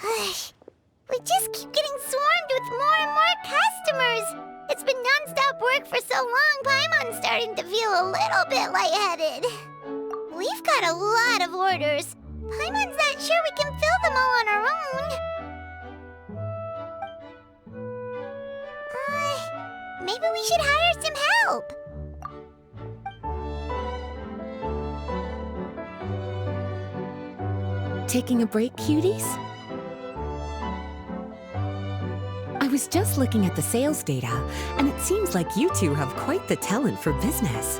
We just keep getting swarmed with more and more customers. It's been non-stop work for so long, Paimon's starting to feel a little bit lightheaded. We've got a lot of orders. Paimon's not sure we can fill them all on our own. Maybe we should hire some help. Taking a break, cuties? I was just looking at the sales data, and it seems like you two have quite the talent for business.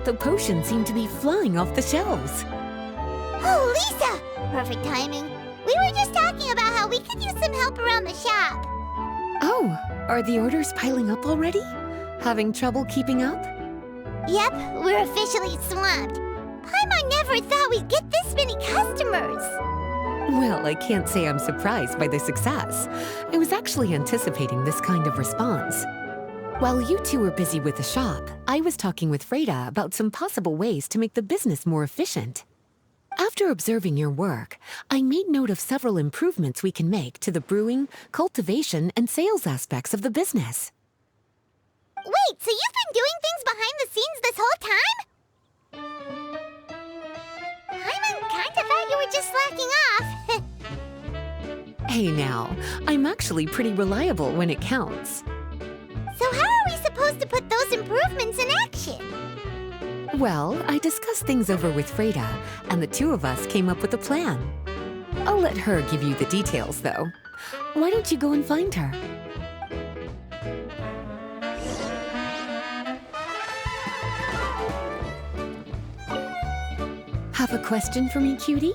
The potions seem to be flying off the shelves. Oh, Lisa! Perfect timing. We were just talking about how we could use some help around the shop. Oh, are the orders piling up already? Having trouble keeping up? Yep, we're officially swamped. Paimon never thought we'd get this many customers. Well, I can't say I'm surprised by the success. I was actually anticipating this kind of response. While you two were busy with the shop, I was talking with Freda about some possible ways to make the business more efficient. After observing your work, I made note of several improvements we can make to the brewing, cultivation, and sales aspects of the business. Wait, so you've been doing things behind the scenes this whole time? Paimon kinda thought you were just slacking off. Hey now, I'm actually pretty reliable when it counts. So how are we supposed to put those improvements in action? Well, I discussed things over with Freda, and the two of us came up with a plan. I'll let her give you the details, though. Why don't you go and find her? Have a question for me, cutie?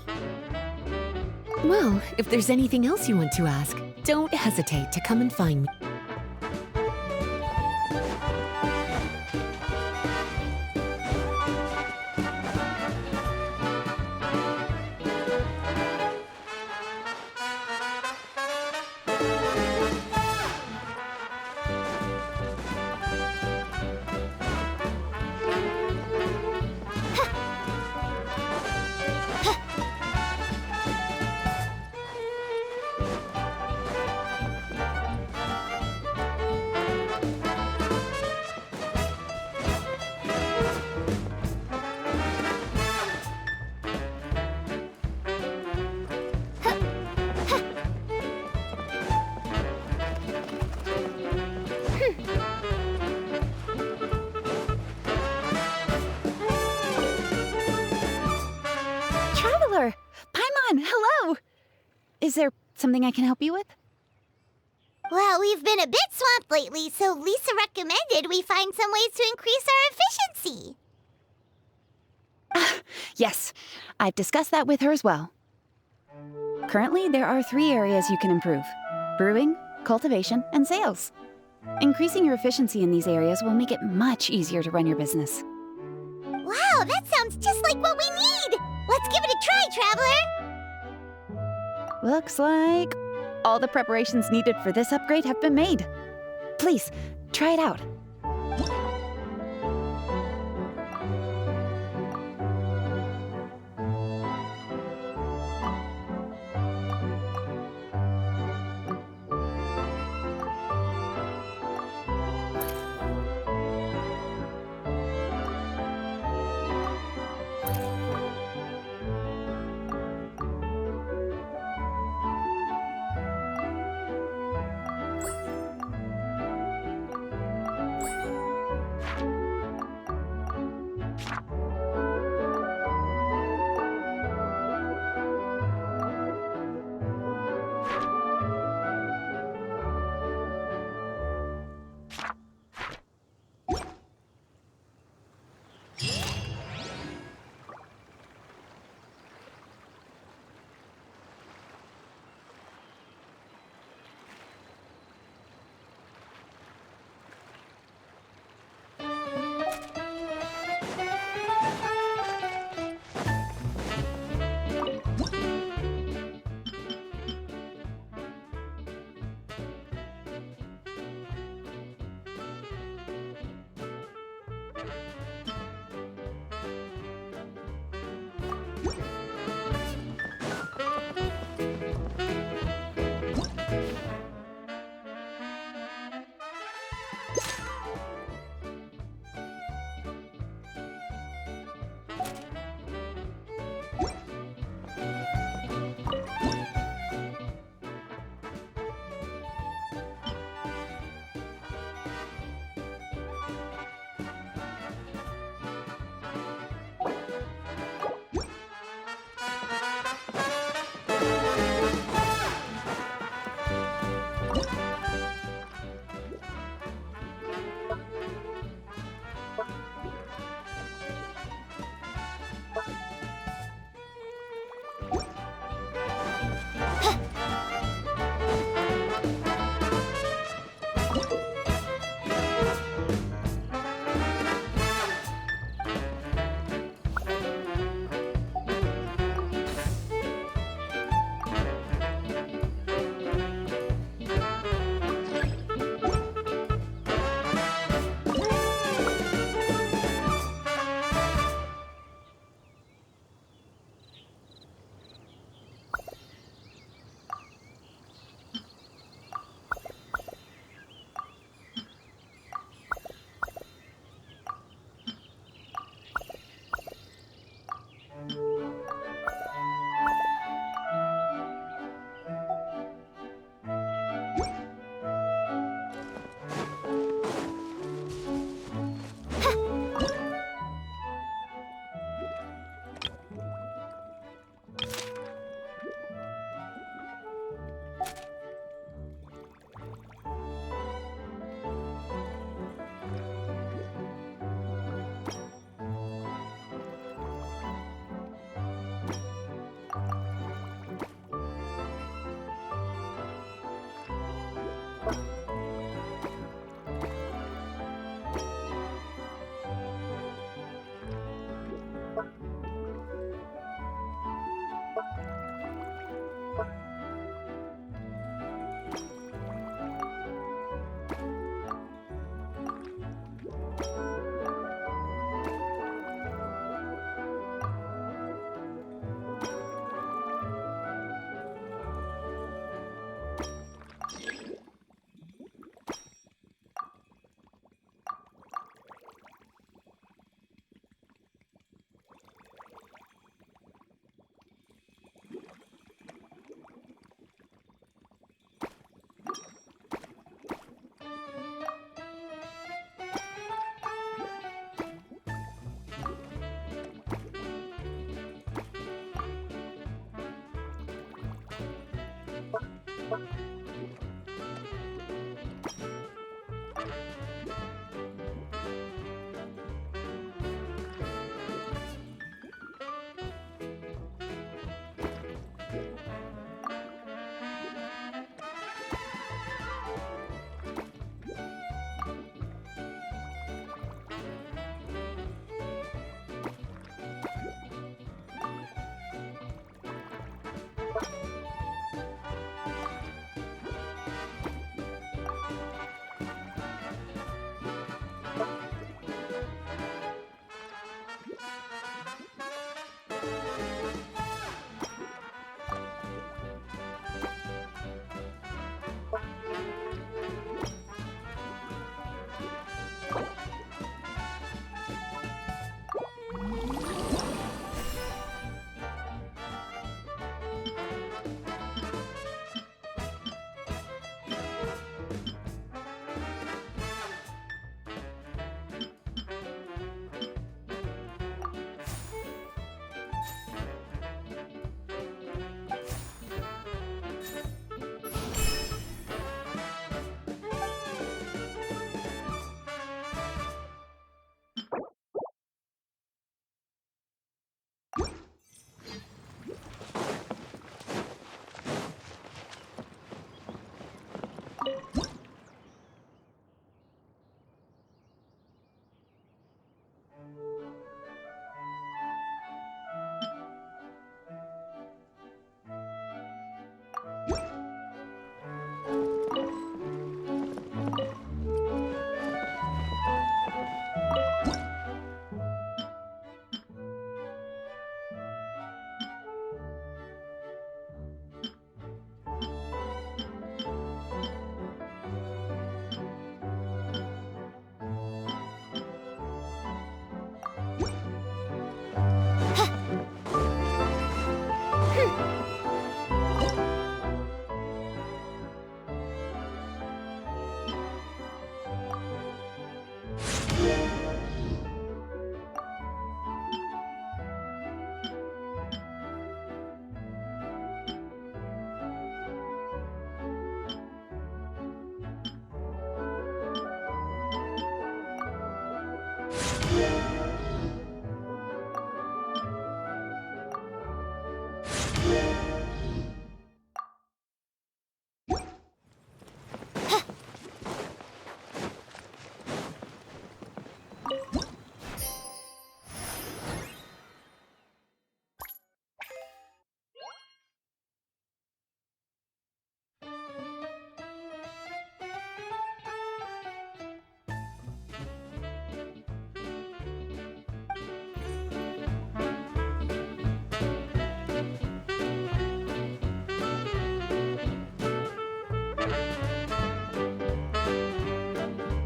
Well, if there's anything else you want to ask, don't hesitate to come and find me. Traveler! Paimon, hello! Is there something I can help you with? Well, we've been a bit swamped lately, so Lisa recommended we find some ways to increase our efficiency. Yes, I've discussed that with her as well. Currently, there are 3 areas you can improve: brewing, cultivation, and sales. Increasing your efficiency in these areas will make it much easier to run your business. Wow, that sounds just like what we need! Let's give it a try, Traveler! Looks like all the preparations needed for this upgrade have been made. Please, try it out.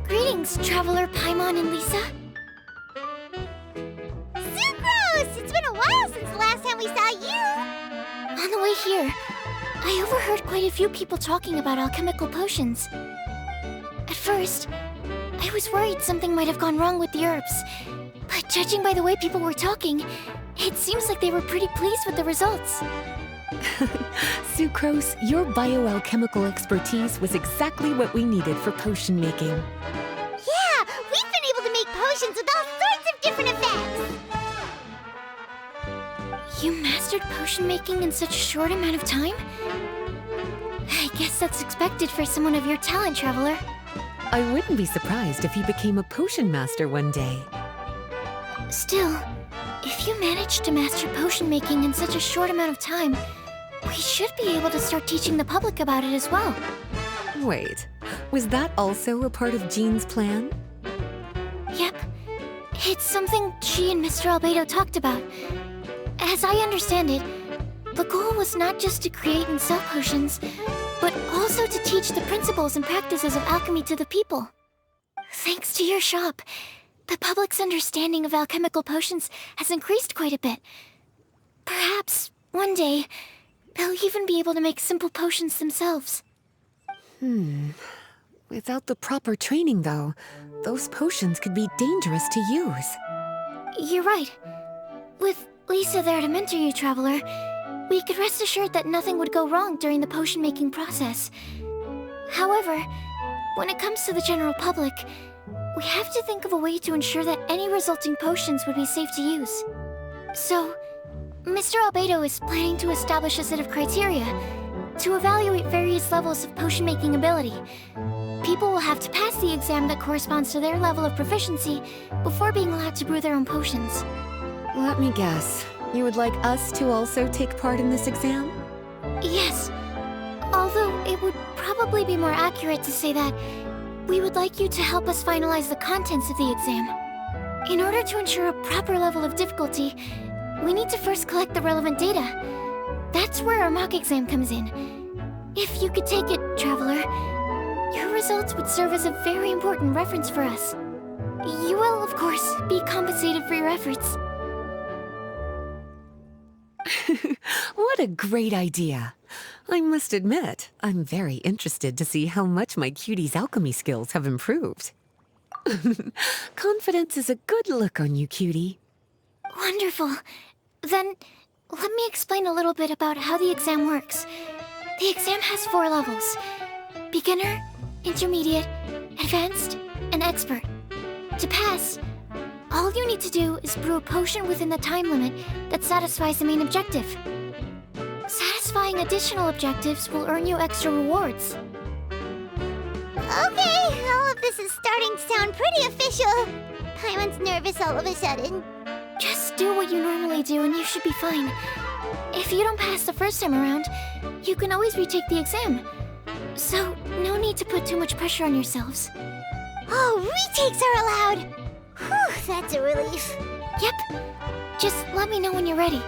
Greetings, Traveler Paimon and Lisa. Sucrose! It's been a while since the last time we saw you! On the way here, I overheard quite a few people talking about alchemical potions. At first, I was worried something might have gone wrong with the herbs. But judging by the way people were talking, it seems like they were pretty pleased with the results. Sucrose, your bioalchemical expertise was exactly what we needed for potion making. Yeah, we've been able to make potions with all sorts of different effects! You mastered potion making in such a short amount of time? I guess that's expected for someone of your talent, Traveler. I wouldn't be surprised if he became a potion master one day. Still, if you managed to master potion making in such a short amount of time, we should be able to start teaching the public about it as well. Wait, was that also a part of Jean's plan? Yep. It's something she and Mr. Albedo talked about. As I understand it, the goal was not just to create and sell potions, but also to teach the principles and practices of alchemy to the people. Thanks to your shop, the public's understanding of alchemical potions has increased quite a bit. Perhaps, one day, they'll even be able to make simple potions themselves. Without the proper training, though, those potions could be dangerous to use. You're right. With Lisa there to mentor you, Traveler, we could rest assured that nothing would go wrong during the potion-making process. However, when it comes to the general public, we have to think of a way to ensure that any resulting potions would be safe to use. So, Mr. Albedo is planning to establish a set of criteria to evaluate various levels of potion-making ability. People will have to pass the exam that corresponds to their level of proficiency before being allowed to brew their own potions. Let me guess. You would like us to also take part in this exam? Yes. Although it would probably be more accurate to say that we would like you to help us finalize the contents of the exam. In order to ensure a proper level of difficulty, we need to first collect the relevant data. That's where our mock exam comes in. If you could take it, Traveler, your results would serve as a very important reference for us. You will, of course, be compensated for your efforts. What a great idea. I must admit, I'm very interested to see how much my cutie's alchemy skills have improved. Confidence is a good look on you, cutie. Wonderful. Then, let me explain a little bit about how the exam works. The exam has 4 levels: beginner, intermediate, advanced, and expert. To pass, all you need to do is brew a potion within the time limit that satisfies the main objective. Satisfying additional objectives will earn you extra rewards. Okay, all of this is starting to sound pretty official. Paimon's nervous all of a sudden. Just do what you normally do and you should be fine. If you don't pass the first time around, you can always retake the exam. So, no need to put too much pressure on yourselves. Oh, retakes are allowed! Whew, that's a relief. Yep. Just let me know when you're ready.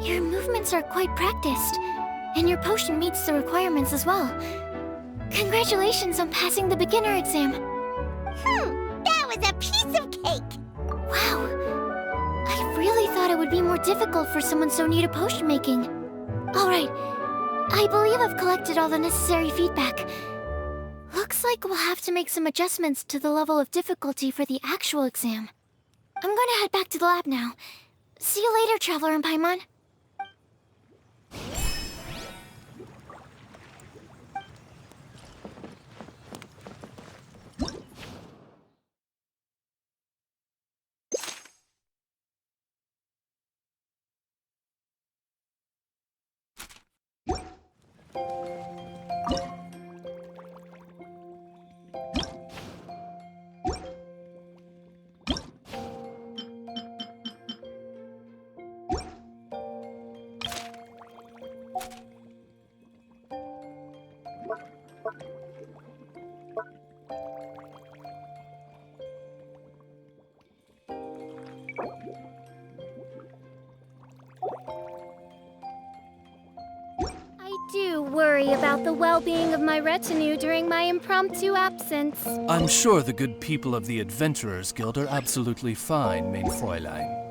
Your movements are quite practiced, and your potion meets the requirements as well. Congratulations on passing the beginner exam. That was a piece of cake. Wow. I really thought it would be more difficult for someone so new to potion making. All right. I believe I've collected all the necessary feedback. Looks like we'll have to make some adjustments to the level of difficulty for the actual exam. I'm going to head back to the lab now. See you later, Traveler and Paimon. do worry about the well-being of my retinue during my impromptu absence. I'm sure the good people of the Adventurers Guild are absolutely fine, mein Fräulein.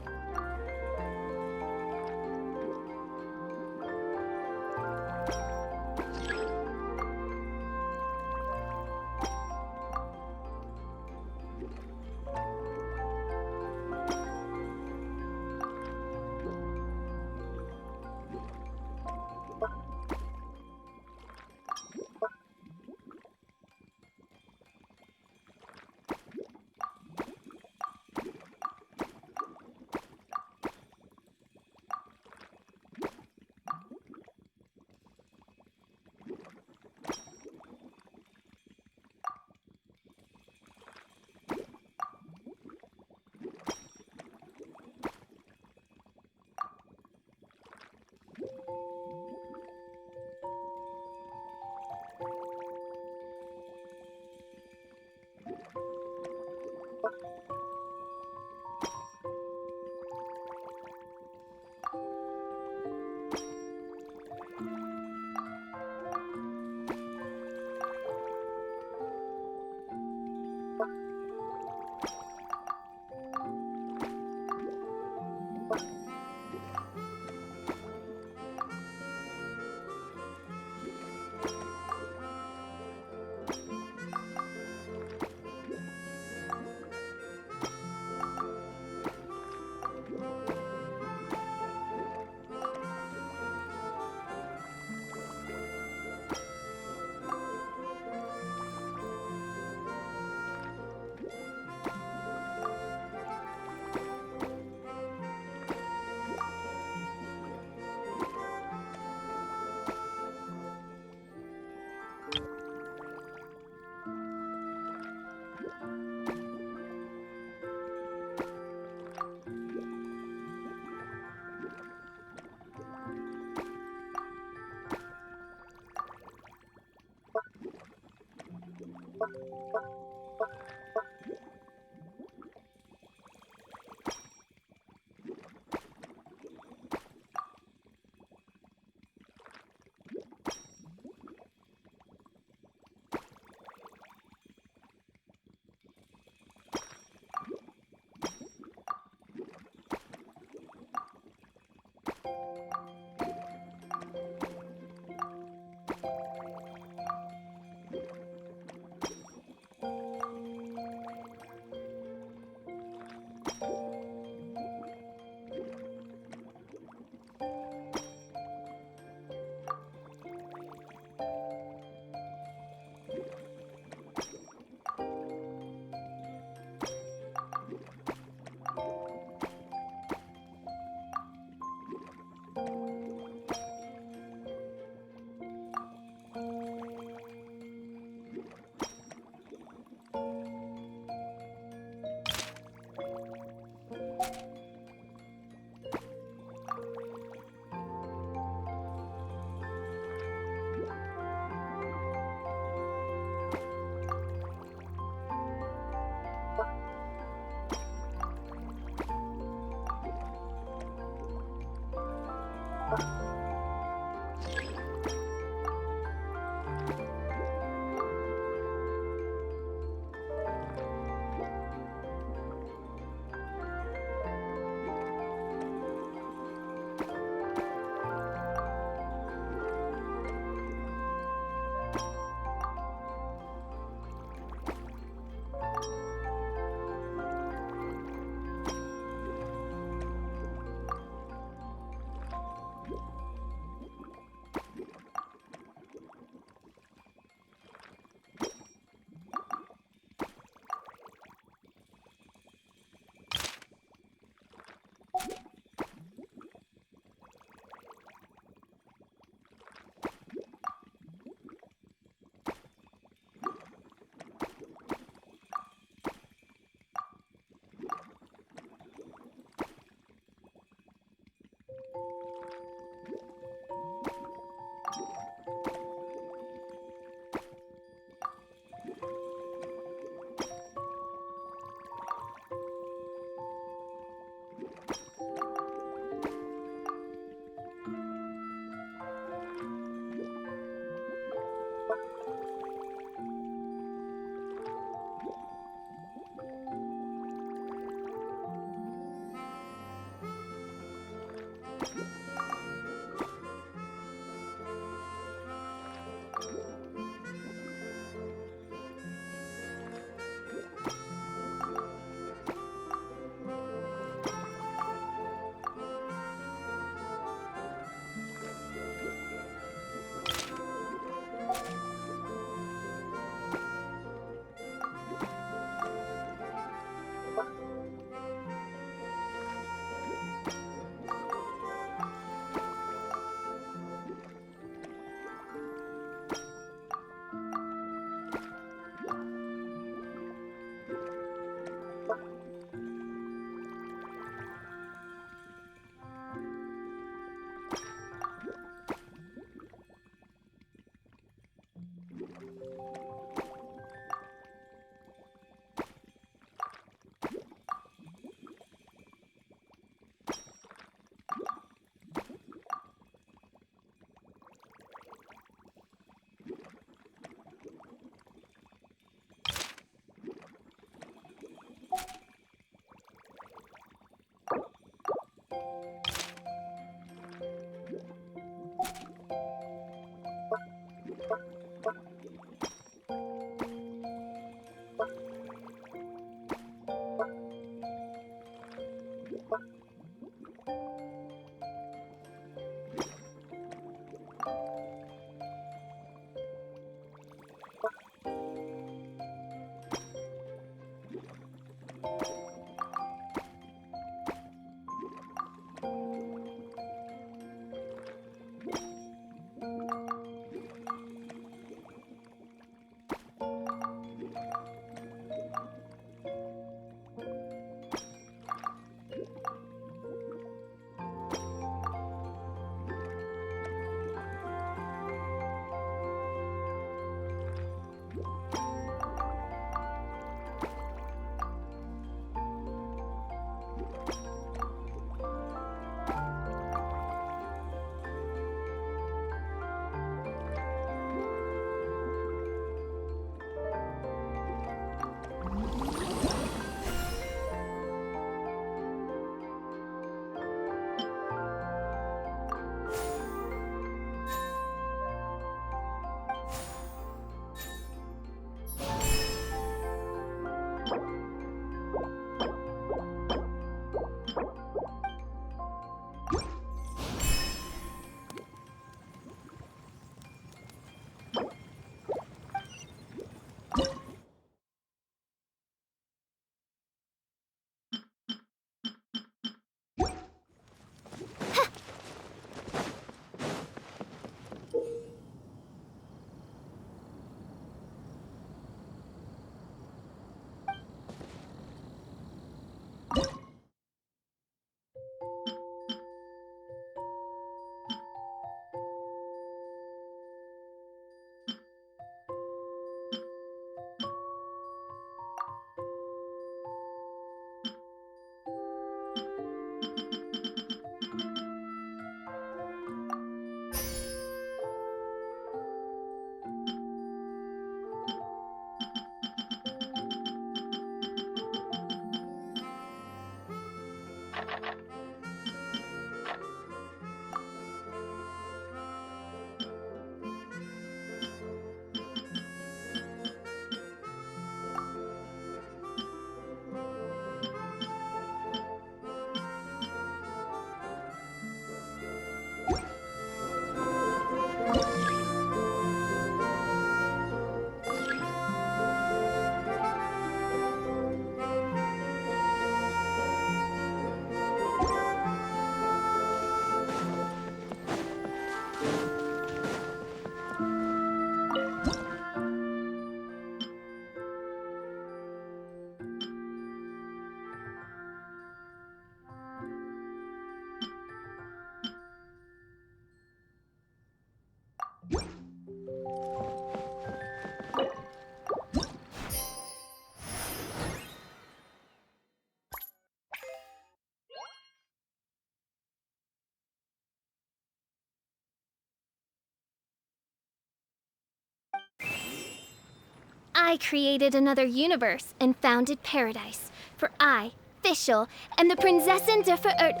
I created another universe and founded paradise. For I, Fischl, am the Prinzessin der Verirrt.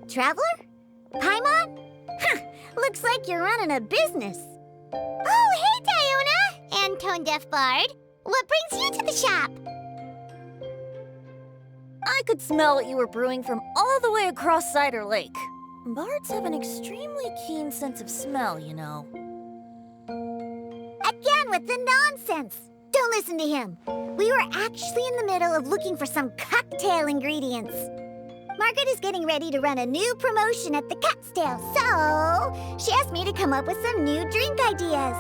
Traveler? Paimon? Looks like you're running a business. Oh, hey, Diona! Anton Deafbard. What brings you to the shop? I could smell what you were brewing from all the way across Cider Lake. Bards have an extremely keen sense of smell, you know. Again with the nonsense. Don't listen to him. We were actually in the middle of looking for some cocktail ingredients. Margaret is getting ready to run a new promotion at the Catstail, so she asked me to come up with some new drink ideas.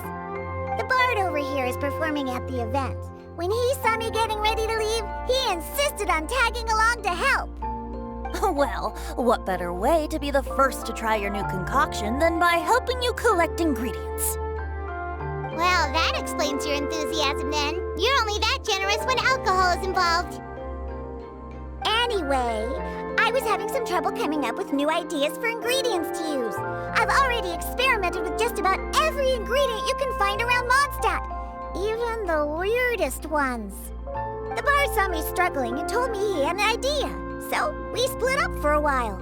The bard over here is performing at the event. When he saw me getting ready to leave, he insisted on tagging along to help. Well, what better way to be the first to try your new concoction than by helping you collect ingredients? Well, that explains your enthusiasm then. You're only that generous when alcohol is involved. Anyway, I was having some trouble coming up with new ideas for ingredients to use. I've already experimented with just about every ingredient you can find around Mondstadt, even even the weirdest ones. The bar saw me struggling and told me he had an idea, so we split up for a while.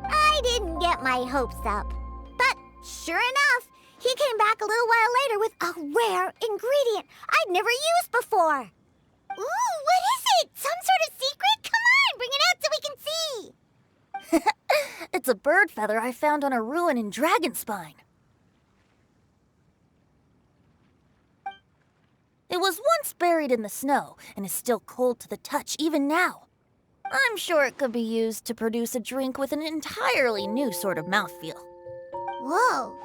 I didn't get my hopes up, but sure enough, he came back a little while later with a rare ingredient I'd never used before. Ooh, what is it? Some sort of secret? Come on, bring it out so we can see. It's a bird feather I found on a ruin in Dragonspine. It was once buried in the snow and is still cold to the touch even now. I'm sure it could be used to produce a drink with an entirely new sort of mouthfeel. Whoa.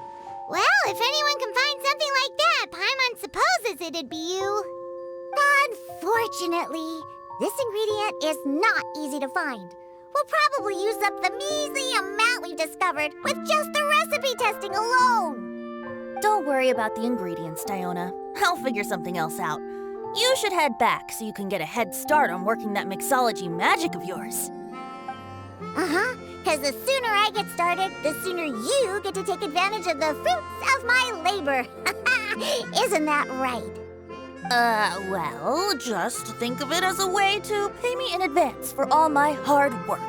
Well, if anyone can find something like that, Paimon supposes it'd be you. Unfortunately, this ingredient is not easy to find. We'll probably use up the measly amount we've discovered with just the recipe testing alone. Don't worry about the ingredients, Diona. I'll figure something else out. You should head back so you can get a head start on working that mixology magic of yours. Uh-huh, because the sooner I get started, the sooner you get to take advantage of the fruits of my labor. Isn't that right? Well, just think of it as a way to pay me in advance for all my hard work.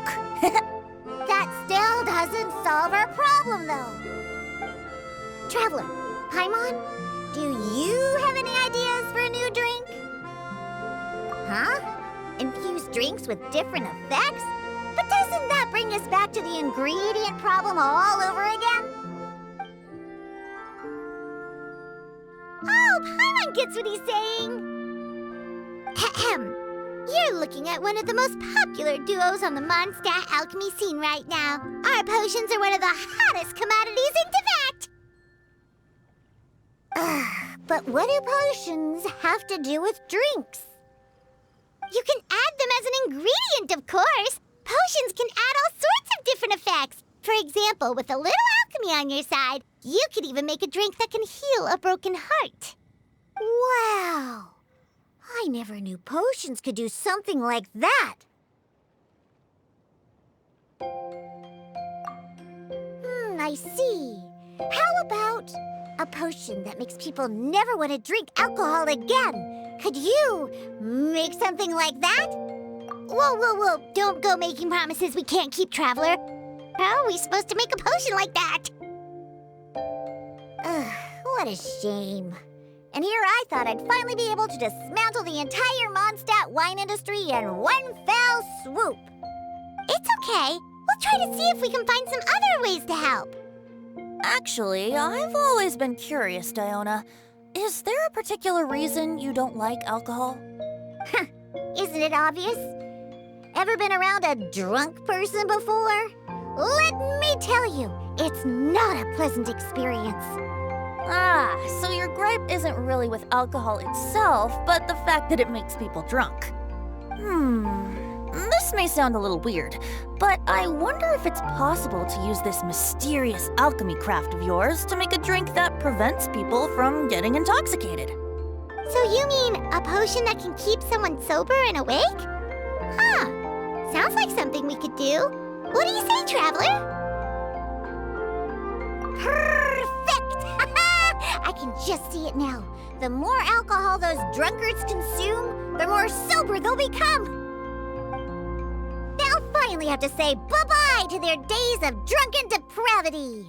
That still doesn't solve our problem, though. Traveler, Paimon, do you have any ideas for a new drink? Huh? Infused drinks with different effects? But doesn't that bring us back to the ingredient problem all over again? Oh, Paimon gets what he's saying! Ahem. You're looking at one of the most popular duos on the Mondstadt alchemy scene right now. Our potions are one of the hottest commodities in Teyvat! But what do potions have to do with drinks? You can add them as an ingredient, of course. Potions can add all sorts of different effects. For example, with a little alchemy on your side, you could even make a drink that can heal a broken heart. Wow! I never knew potions could do something like that. I see. How about a potion that makes people never want to drink alcohol again? Could you make something like that? Whoa. Don't go making promises we can't keep, Traveler. How are we supposed to make a potion like that? Ugh, what a shame. And here I thought I'd finally be able to dismantle the entire Mondstadt wine industry in one fell swoop. It's okay. We'll try to see if we can find some other ways to help. Actually, I've always been curious, Diona. Is there a particular reason you don't like alcohol? Isn't it obvious? Ever been around a drunk person before? Let me tell you, it's not a pleasant experience. Ah, so your gripe isn't really with alcohol itself, but the fact that it makes people drunk. This may sound a little weird, but I wonder if it's possible to use this mysterious alchemy craft of yours to make a drink that prevents people from getting intoxicated. So you mean a potion that can keep someone sober and awake? Huh. Sounds like something we could do. What do you say, Traveler? Perfect! I can just see it now. The more alcohol those drunkards consume, the more sober they'll become. They'll finally have to say bye-bye to their days of drunken depravity.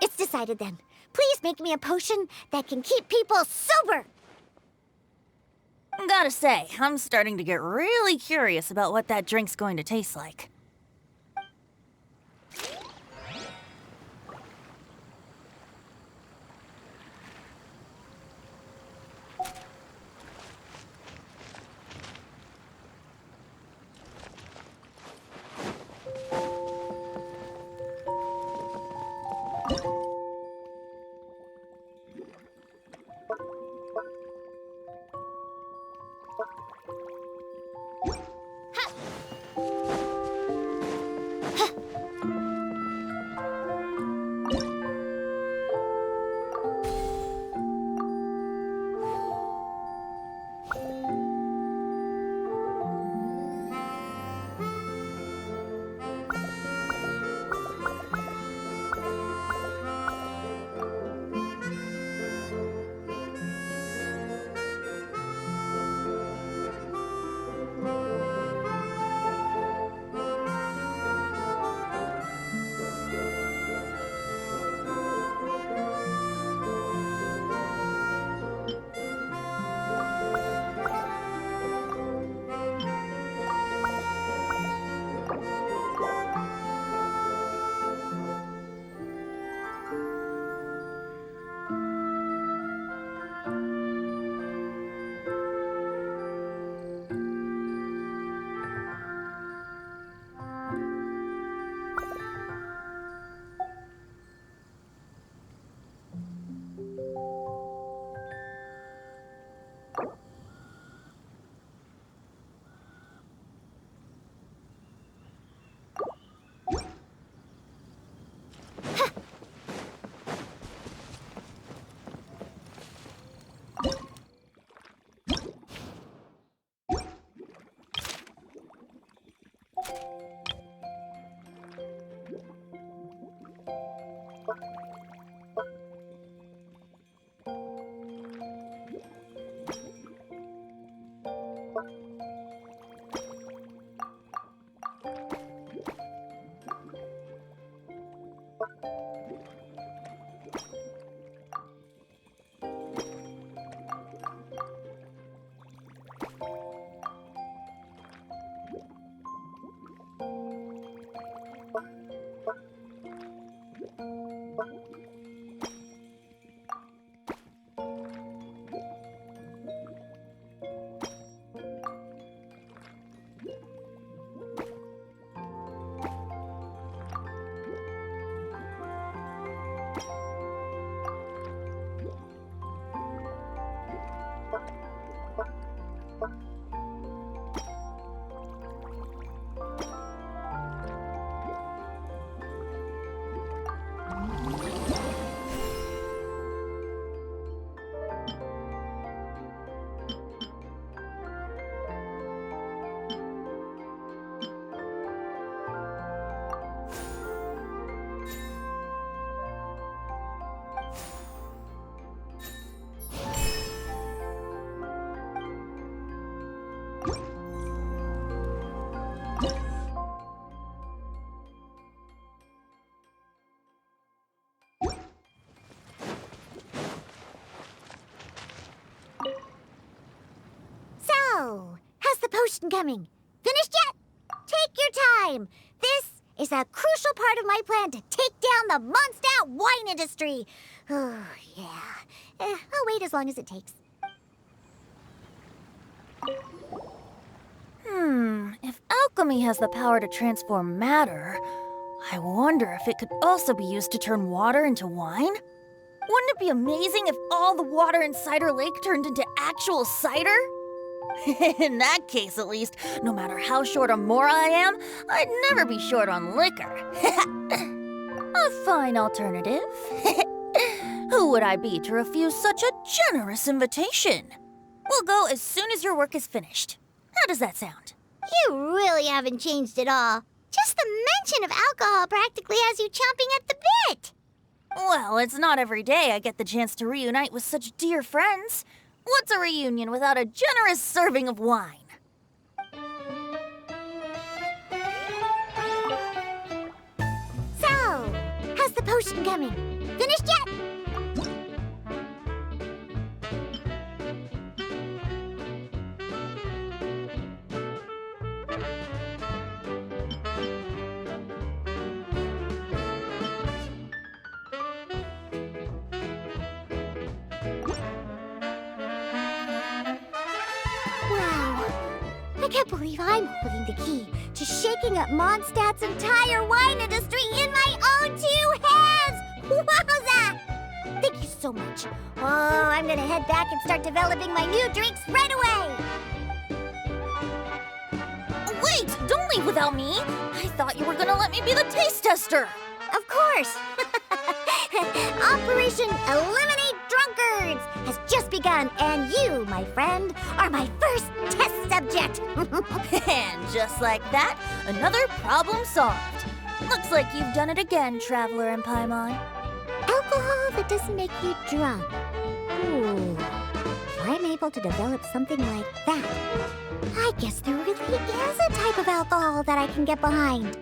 It's decided then. Please make me a potion that can keep people sober. Gotta say, I'm starting to get really curious about what that drink's going to taste like. potion coming? Finished yet? Take your time. This is a crucial part of my plan to take down the Mondstadt wine industry. Oh, yeah. I'll wait as long as it takes. If alchemy has the power to transform matter, I wonder if it could also be used to turn water into wine? Wouldn't it be amazing if all the water in Cider Lake turned into actual cider? In that case, at least, no matter how short on more I am, I'd never be short on liquor. A fine alternative. Who would I be to refuse such a generous invitation? We'll go as soon as your work is finished. How does that sound? You really haven't changed at all. Just the mention of alcohol practically has you chomping at the bit. Well, it's not every day I get the chance to reunite with such dear friends. What's a reunion without a generous serving of wine? So, how's the potion coming? Finished yet? I can't believe I'm holding the key to shaking up Mondstadt's entire wine industry in my own 2 hands! Wowza! Thank you so much. Oh, I'm gonna head back and start developing my new drinks right away! Wait! Don't leave without me! I thought you were gonna let me be the taste tester! Of course! Operation Eliminate Drunkards has just begun, and you, my friend, are my first test subject! And just like that, another problem solved. Looks like you've done it again, Traveler and Paimon. Alcohol that doesn't make you drunk. Ooh. If I'm able to develop something like that, I guess there really is a type of alcohol that I can get behind.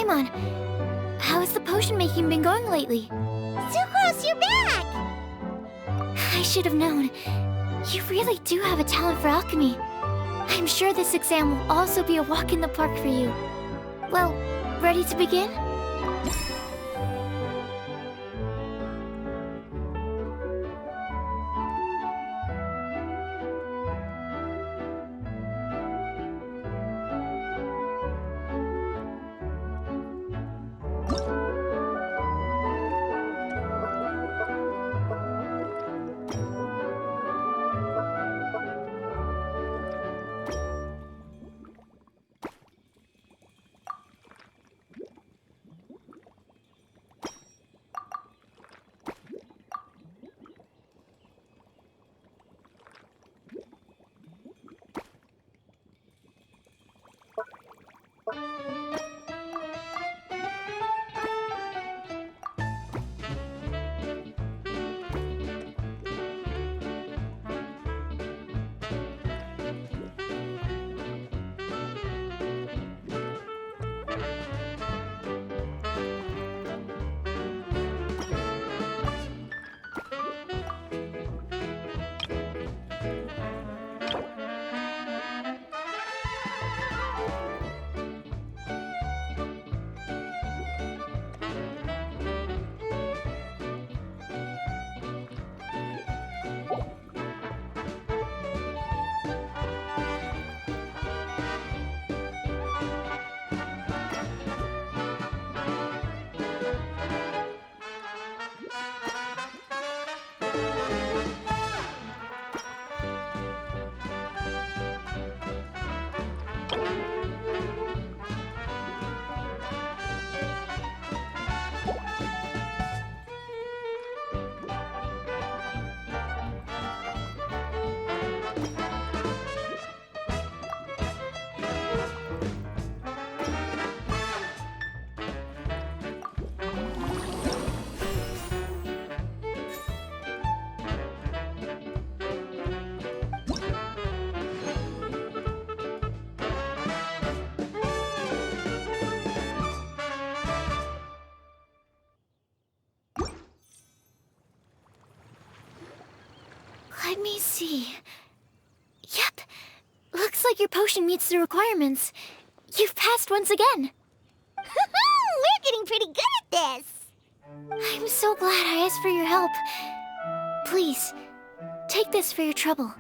Paimon, how has the potion making been going lately? Sucrose, you're back! I should have known. You really do have a talent for alchemy. I'm sure this exam will also be a walk in the park for you. Well, ready to begin? Let me see. Yep. Looks like your potion meets the requirements. You've passed once again. We're getting pretty good at this! I'm so glad I asked for your help. Please, take this for your trouble.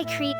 I create.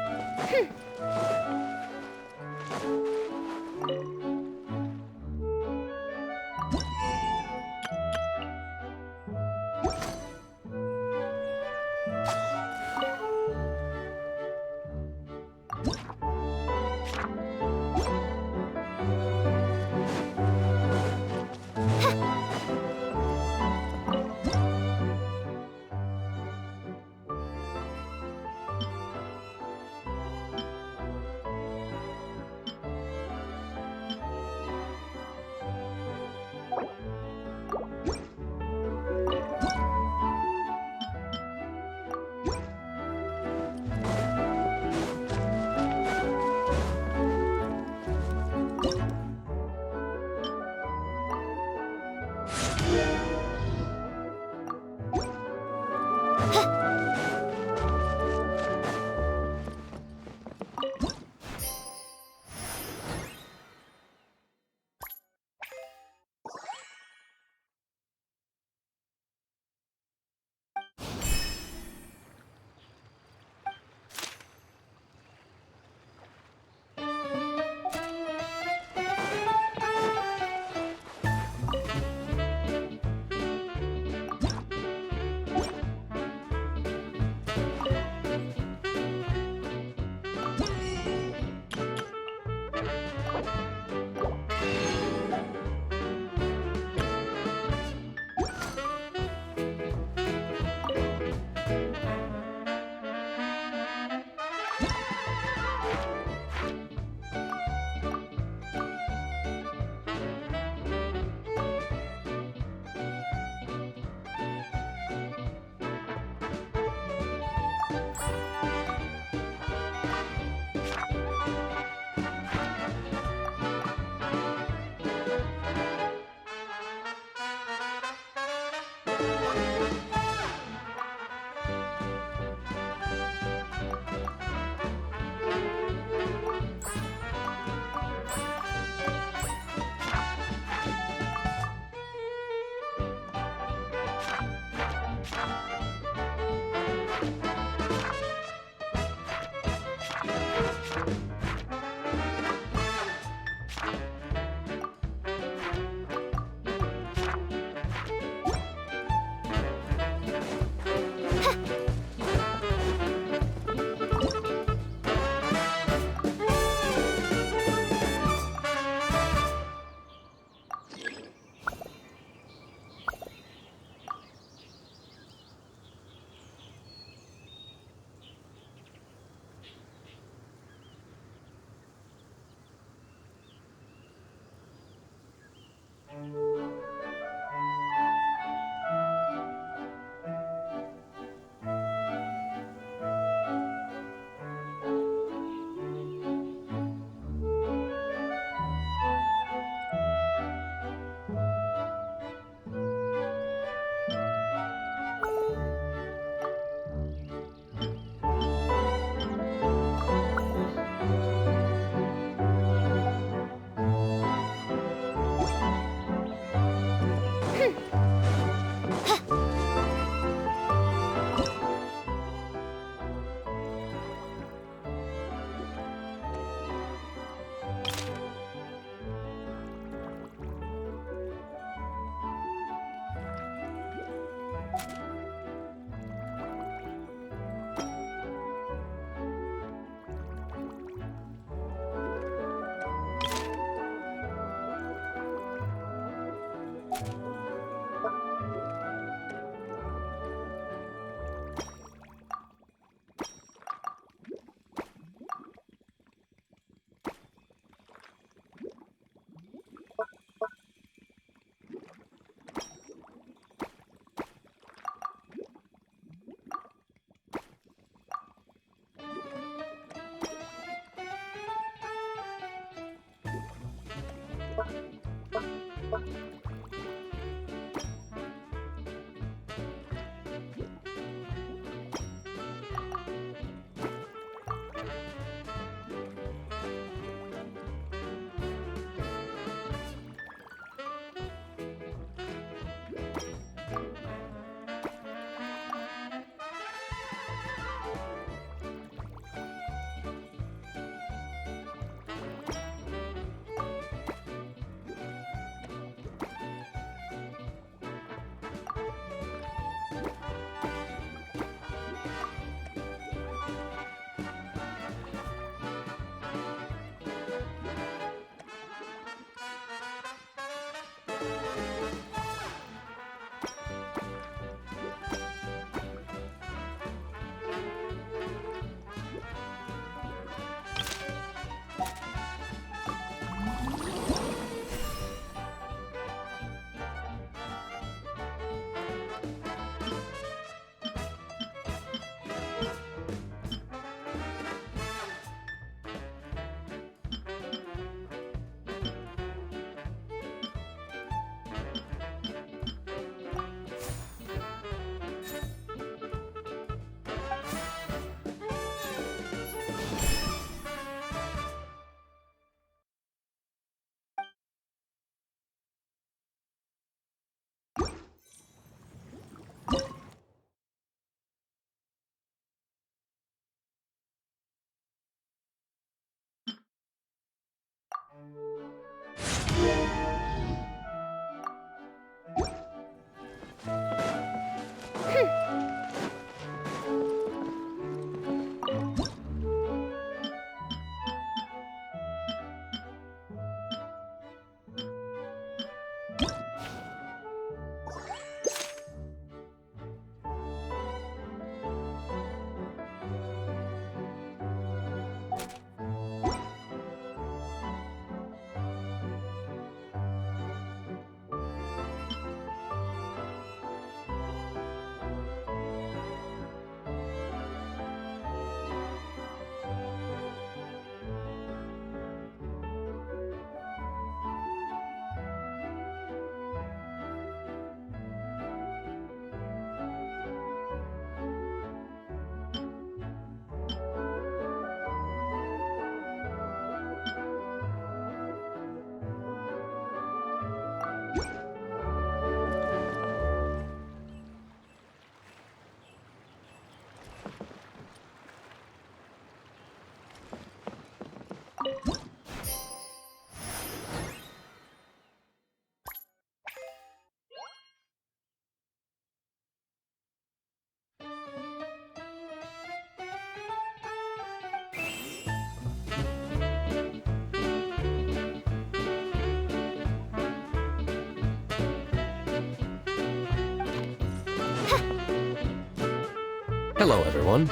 Hello, everyone.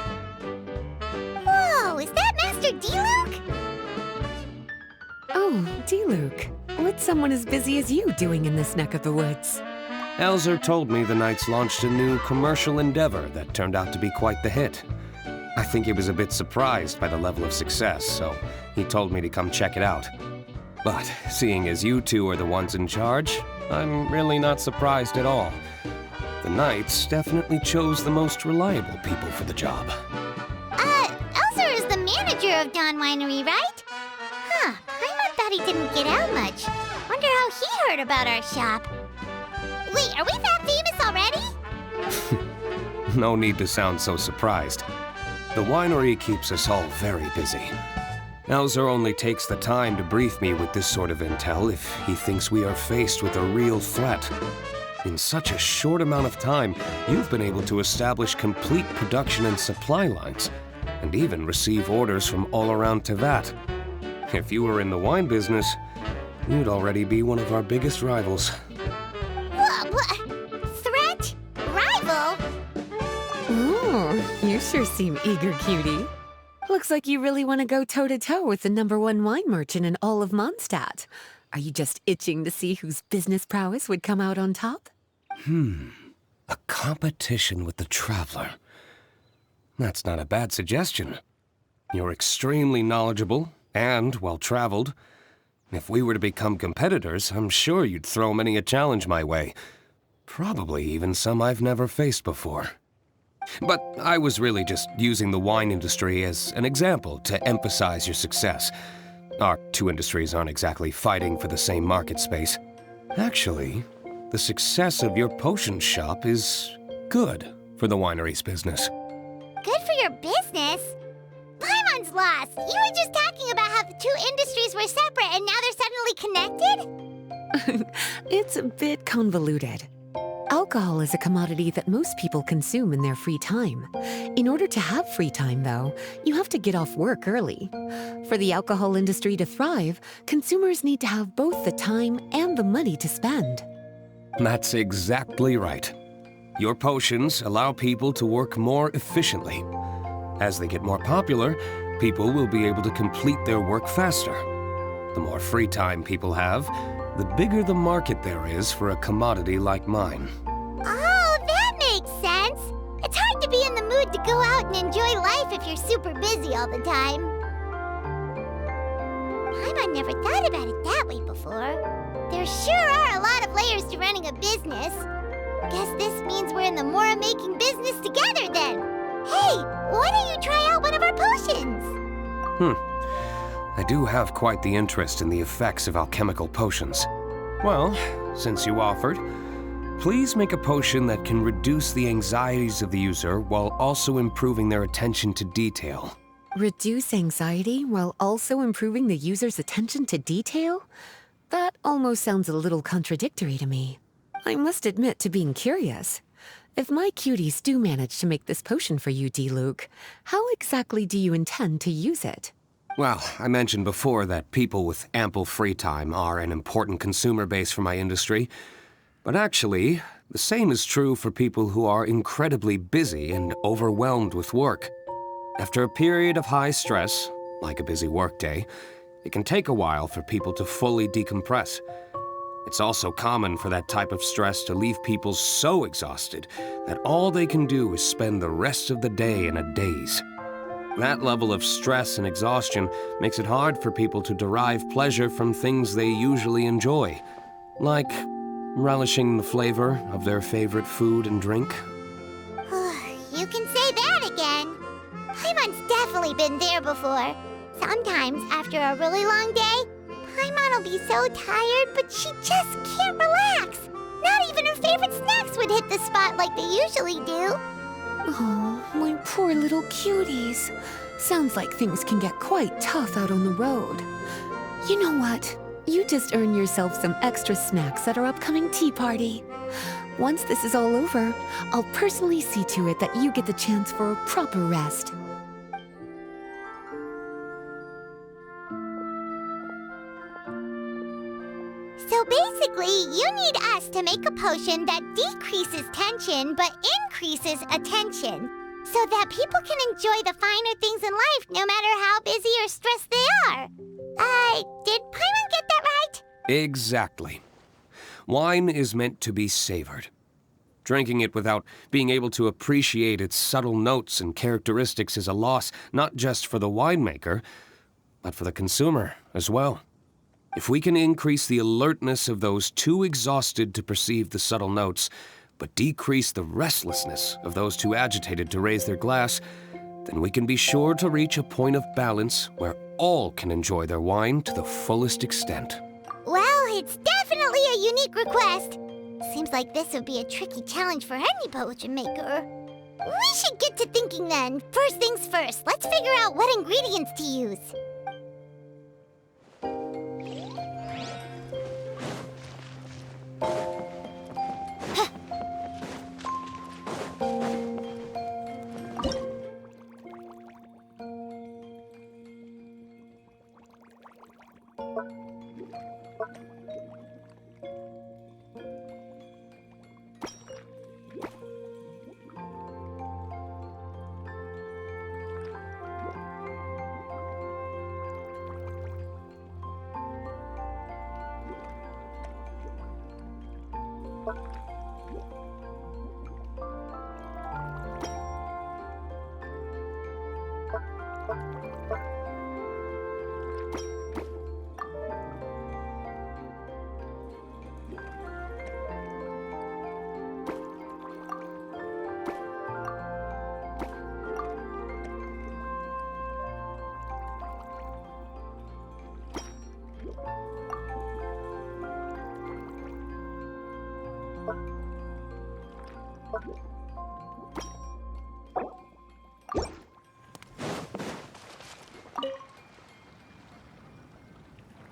Whoa, is that Master Diluc? Oh, Diluc. What's someone as busy as you doing in this neck of the woods? Elzer told me the Knights launched a new commercial endeavor that turned out to be quite the hit. I think he was a bit surprised by the level of success, so he told me to come check it out. But seeing as you two are the ones in charge, I'm really not surprised at all. The Knights definitely chose the most reliable people for the job. Elzer is the manager of Dawn Winery, right? Huh, I thought he didn't get out much. Wonder how he heard about our shop. Wait, are we that famous already? No need to sound so surprised. The winery keeps us all very busy. Elzer only takes the time to brief me with this sort of intel if he thinks we are faced with a real threat. In such a short amount of time, you've been able to establish complete production and supply lines, and even receive orders from all around Teyvat. If you were in the wine business, you'd already be one of our biggest rivals. What? Threat? Rival? Ooh, you sure seem eager, cutie. Looks like you really want to go toe-to-toe with the #1 wine merchant in all of Mondstadt. Are you just itching to see whose business prowess would come out on top? A competition with the Traveler. That's not a bad suggestion. You're extremely knowledgeable and well-traveled. If we were to become competitors, I'm sure you'd throw many a challenge my way. Probably even some I've never faced before. But I was really just using the wine industry as an example to emphasize your success. Our two industries aren't exactly fighting for the same market space. Actually, the success of your potion shop is good for the winery's business. Good for your business? Paimon's lost. You were just talking about how the two industries were separate and now they're suddenly connected? It's a bit convoluted. Alcohol is a commodity that most people consume in their free time. In order to have free time, though, you have to get off work early. For the alcohol industry to thrive, consumers need to have both the time and the money to spend. That's exactly right. Your potions allow people to work more efficiently. As they get more popular, people will be able to complete their work faster. The more free time people have, the bigger the market there is for a commodity like mine. Oh, that makes sense. It's hard to be in the mood to go out and enjoy life if you're super busy all the time. Paimon never thought about it that way before. There sure are a lot of layers to running a business. Guess this means we're in the Mora-making business together then. Hey, why don't you try out one of our potions? I do have quite the interest in the effects of alchemical potions. Well, since you offered, please make a potion that can reduce the anxieties of the user while also improving their attention to detail. Reduce anxiety while also improving the user's attention to detail? That almost sounds a little contradictory to me. I must admit to being curious. If my cuties do manage to make this potion for you, D-Luke, how exactly do you intend to use it? Well, I mentioned before that people with ample free time are an important consumer base for my industry. But actually, the same is true for people who are incredibly busy and overwhelmed with work. After a period of high stress, like a busy workday, it can take a while for people to fully decompress. It's also common for that type of stress to leave people so exhausted that all they can do is spend the rest of the day in a daze. That level of stress and exhaustion makes it hard for people to derive pleasure from things they usually enjoy, like relishing the flavor of their favorite food and drink. You can say that again. Paimon's definitely been there before. Sometimes, after a really long day, Paimon will be so tired, but she just can't relax. Not even her favorite snacks would hit the spot like they usually do. Oh, my poor little cuties. Sounds like things can get quite tough out on the road. You know what? You just earn yourself some extra snacks at our upcoming tea party. Once this is all over, I'll personally see to it that you get the chance for a proper rest. So basically, you need us to make a potion that decreases tension but increases attention, so that people can enjoy the finer things in life no matter how busy or stressed they are. Did Paimon get that right? Exactly. Wine is meant to be savored. Drinking it without being able to appreciate its subtle notes and characteristics is a loss not just for the winemaker, but for the consumer as well. If we can increase the alertness of those too exhausted to perceive the subtle notes, but decrease the restlessness of those too agitated to raise their glass, then we can be sure to reach a point of balance where all can enjoy their wine to the fullest extent. Well, it's definitely a unique request. Seems like this would be a tricky challenge for any potion maker. We should get to thinking then. First things first, let's figure out what ingredients to use.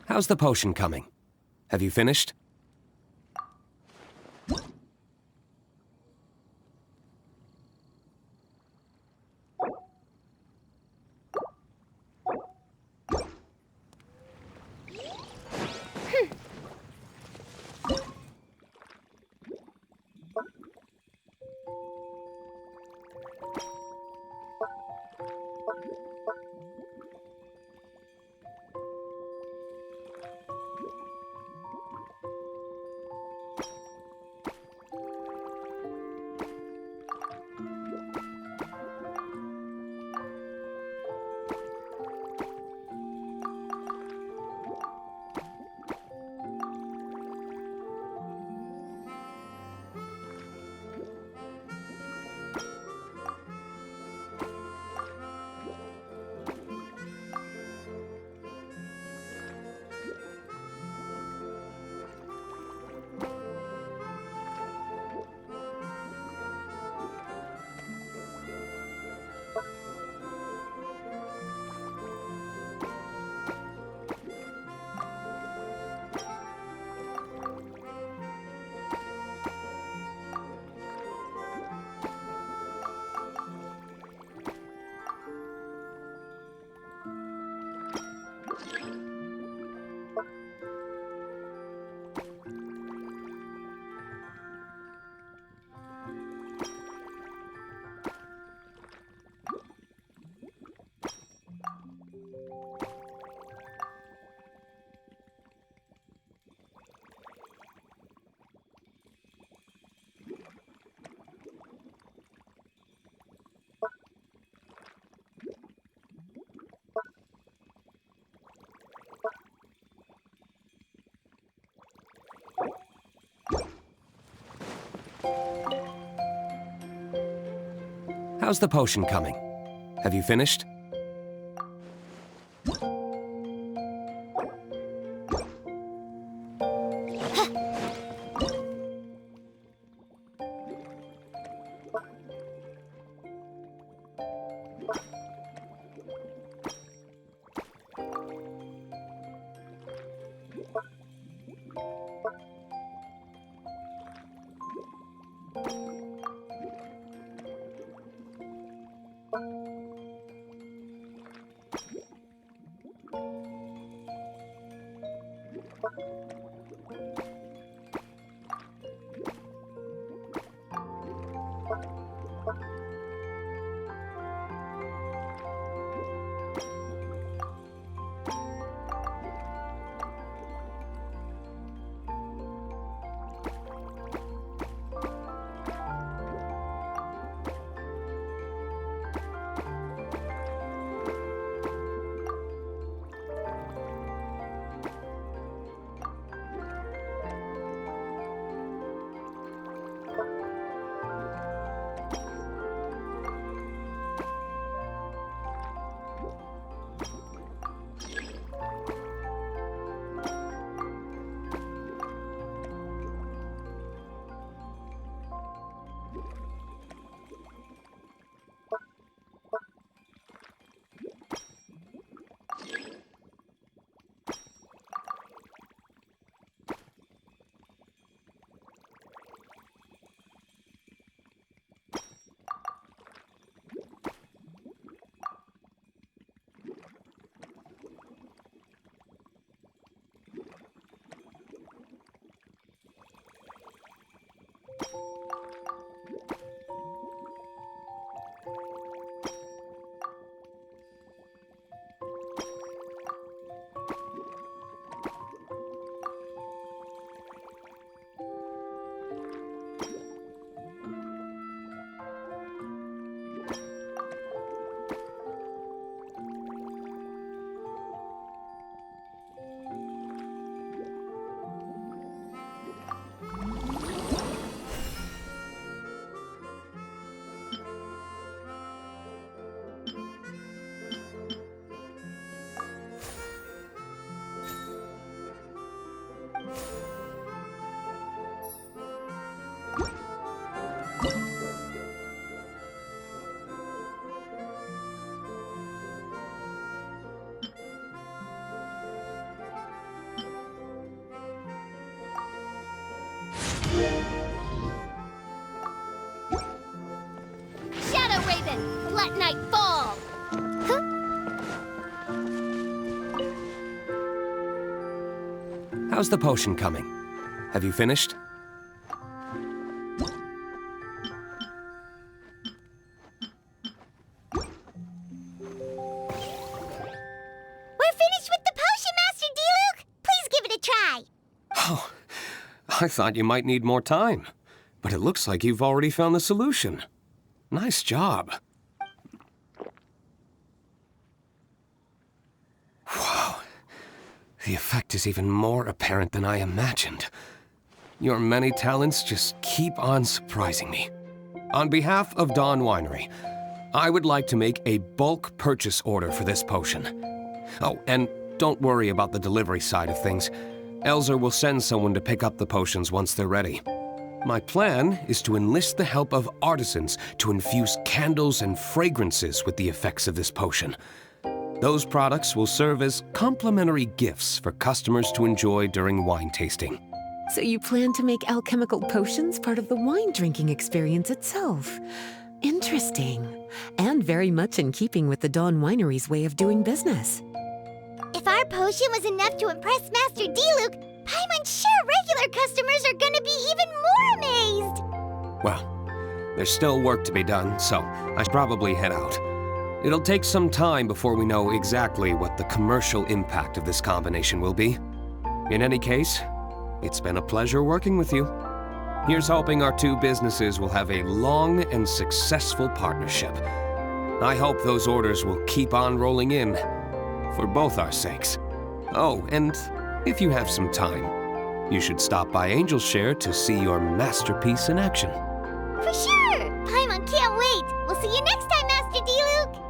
How's the potion coming? Have you finished? How's the potion coming? Have you finished? that nightfall! How's the potion coming? Have you finished? We're finished with the potion, Master Diluc! Please give it a try! Oh, I thought you might need more time. But it looks like you've already found the solution. Nice job. Wow. The effect is even more apparent than I imagined. Your many talents just keep on surprising me. On behalf of Dawn Winery, I would like to make a bulk purchase order for this potion. Oh, and don't worry about the delivery side of things. Elzer will send someone to pick up the potions once they're ready. My plan is to enlist the help of artisans to infuse candles and fragrances with the effects of this potion. Those products will serve as complimentary gifts for customers to enjoy during wine tasting. So you plan to make alchemical potions part of the wine drinking experience itself. Interesting. And very much in keeping with the Dawn Winery's way of doing business. If our potion was enough to impress Master Diluc, Paimon's sure regular customers are gonna be even more amazed! Well, there's still work to be done, so I should probably head out. It'll take some time before we know exactly what the commercial impact of this combination will be. In any case, it's been a pleasure working with you. Here's hoping our two businesses will have a long and successful partnership. I hope those orders will keep on rolling in, for both our sakes. Oh, and if you have some time, you should stop by Angel's Share to see your masterpiece in action. For sure! Paimon can't wait! We'll see you next time, Master Diluc!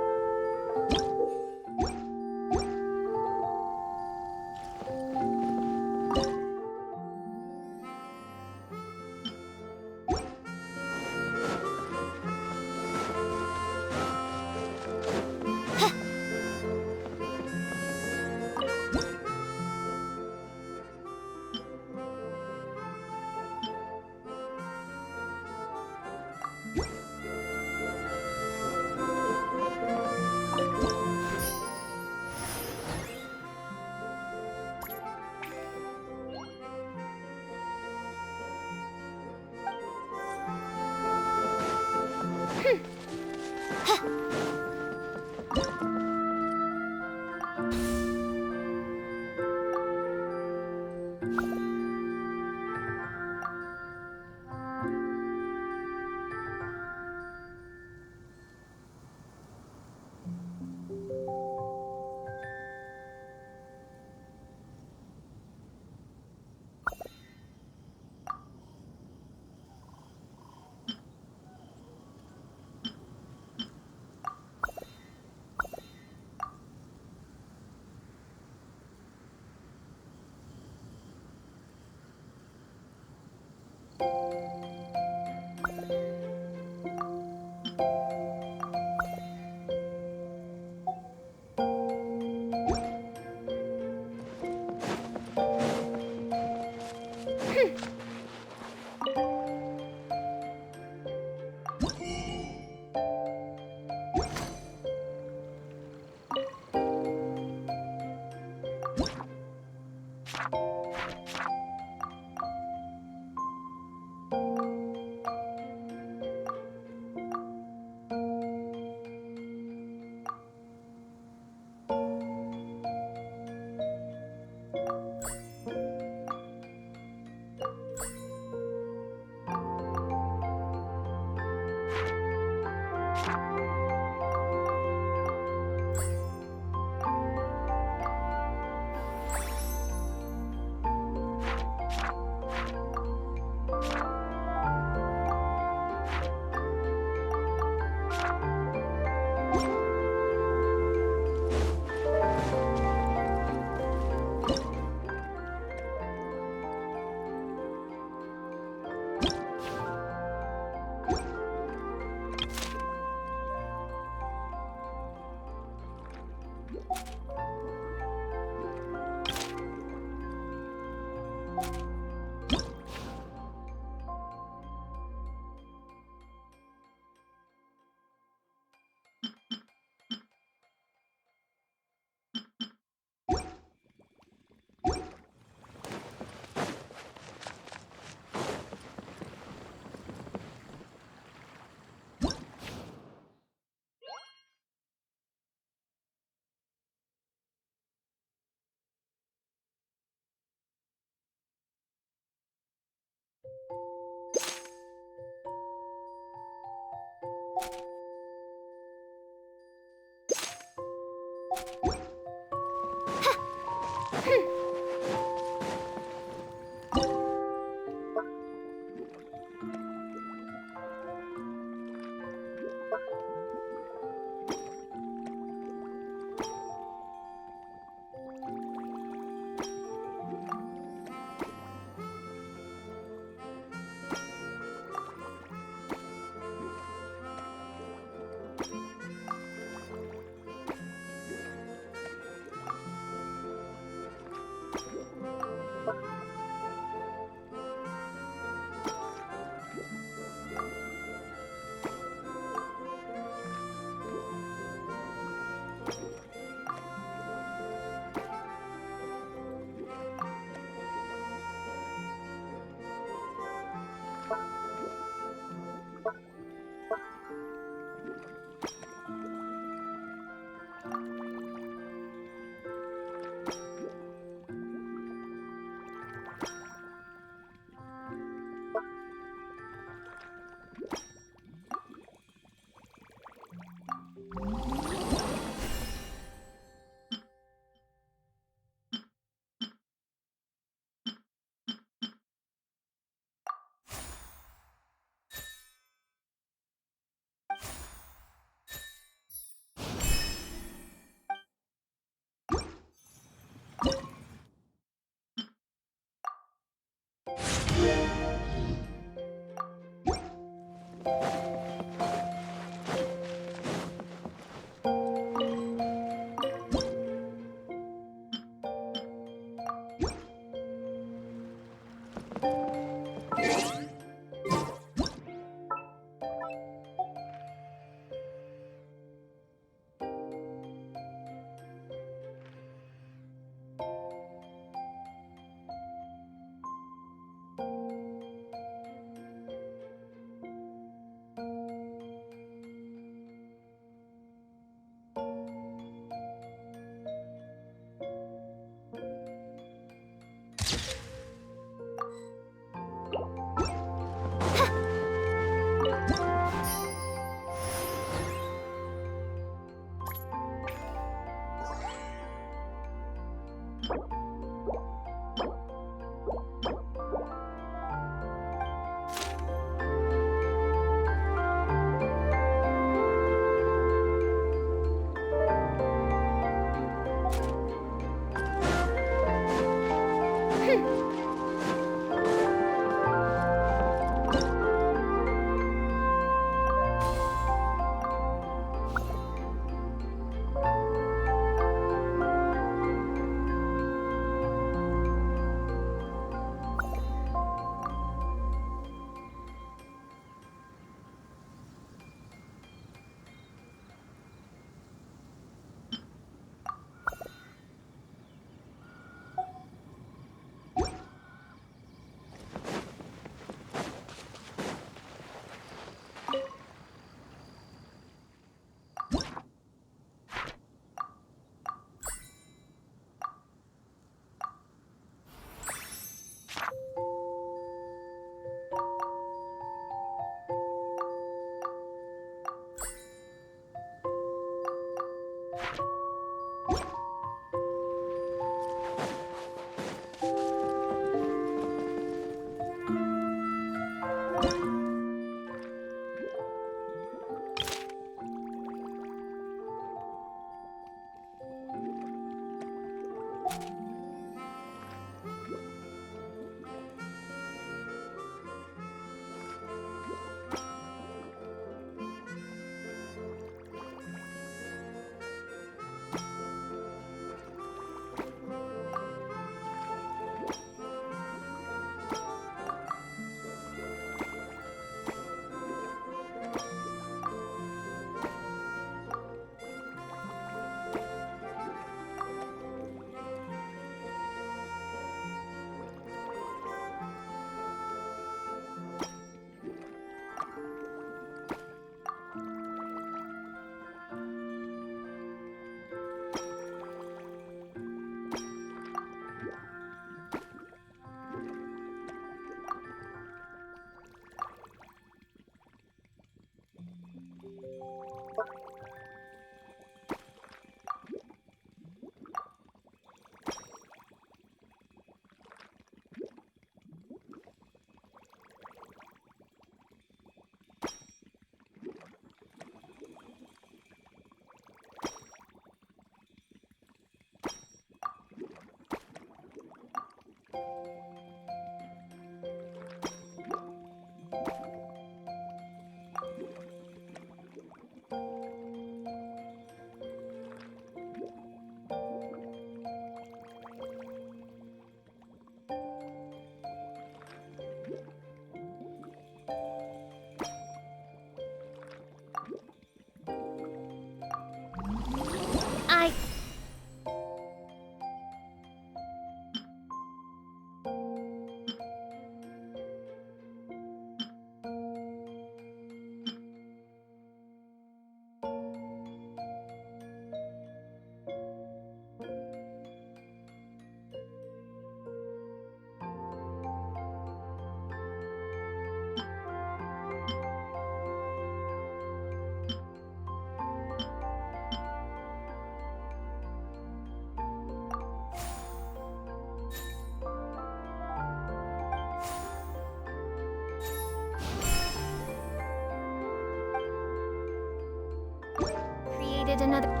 needed another...